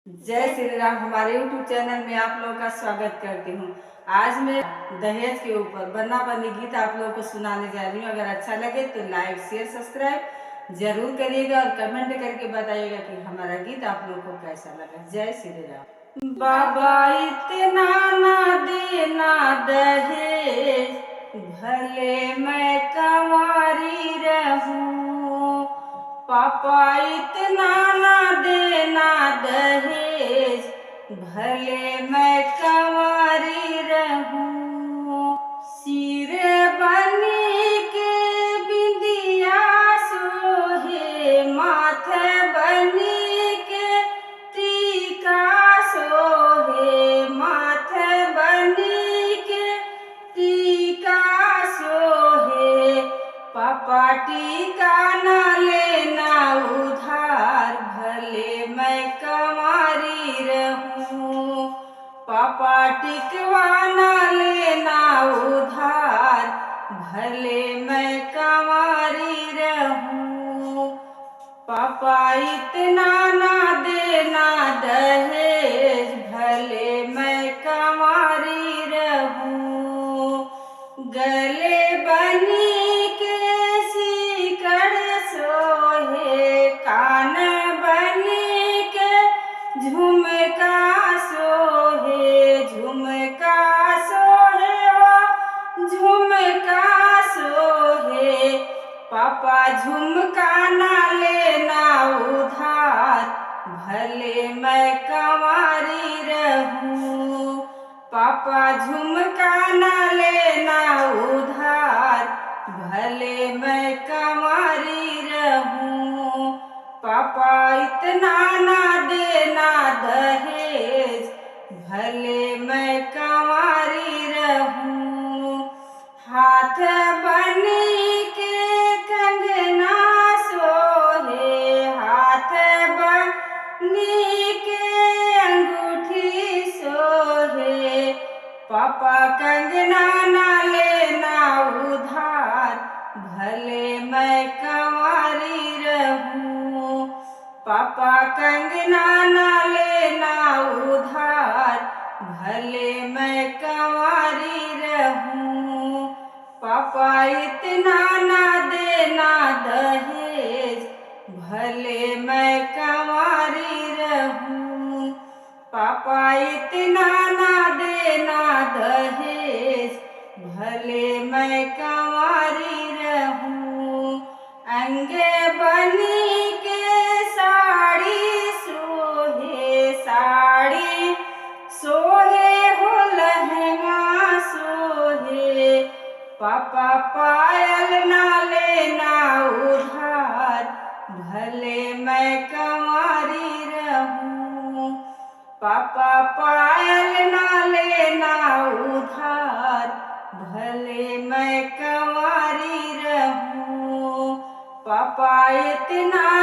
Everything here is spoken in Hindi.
जय श्री राम। हमारे YouTube चैनल में आप लोगों का स्वागत करती हूँ। आज मैं दहेज के ऊपर बना बनी गीत आप लोगों को सुनाने जा रही हूँ। अगर अच्छा लगे तो लाइक शेयर सब्सक्राइब जरूर करिएगा और कमेंट करके बताइएगा कि हमारा गीत आप लोगों को कैसा लगा। जय श्री राम। बाबा इतना ना देना दहेज, भले मैं कंवारी रहूं। पापा इतना ना देना दहेज, भले मैं कंवारी रहूं। सिरे बनी के बिंदिया सोहे, माथे बनी के टीका सोहे, माथे बनी के टीका सोहे। पापा टीका ना लेना उधार, भले मैं कंवारी रहूं। पापा टिकवा ना लेना उधार, भले मैं कंवारी रहूं। पापा इतना ना देना दहेज, भले मैं कंवारी रहूं। गले बनी के सिकड़ सोहे, कान बनी के झुमका सोहे, झुमका सोहे ओ झुमका सोहे। पापा झुमका ना लेना उधार, भले मैं कंवारी रहूं। पापा झुमका ना लेना उधार, भले मैं कंवारी रहूं। पापा इतना ना देना दहेज, भले मैं कंवारी रहूं। हाथ बनी के कंगना सोहे, हाथ बनी के अंगूठी सोहे। पापा कंगना ना लेना उधार, भले मैं कंवारी रहूं। पापा कंगना ना लेना उधार, भले मैं कंवारी रहूं। पापा इतना ना देना दहेज, भले मैं कंवारी रहूं। पापा इतना ना देना दहेज, भले मैं कंवारी रहूं। अंगे बनी के साड़ी सोहे, साड़ी सोहे हो लहंगा सोहे। पापा पायल ना लेना उधार, भले मैं कंवारी रहूं। पापा पायल ना लेना उधार, भले मैं कंवारी रहूं। पापा इतना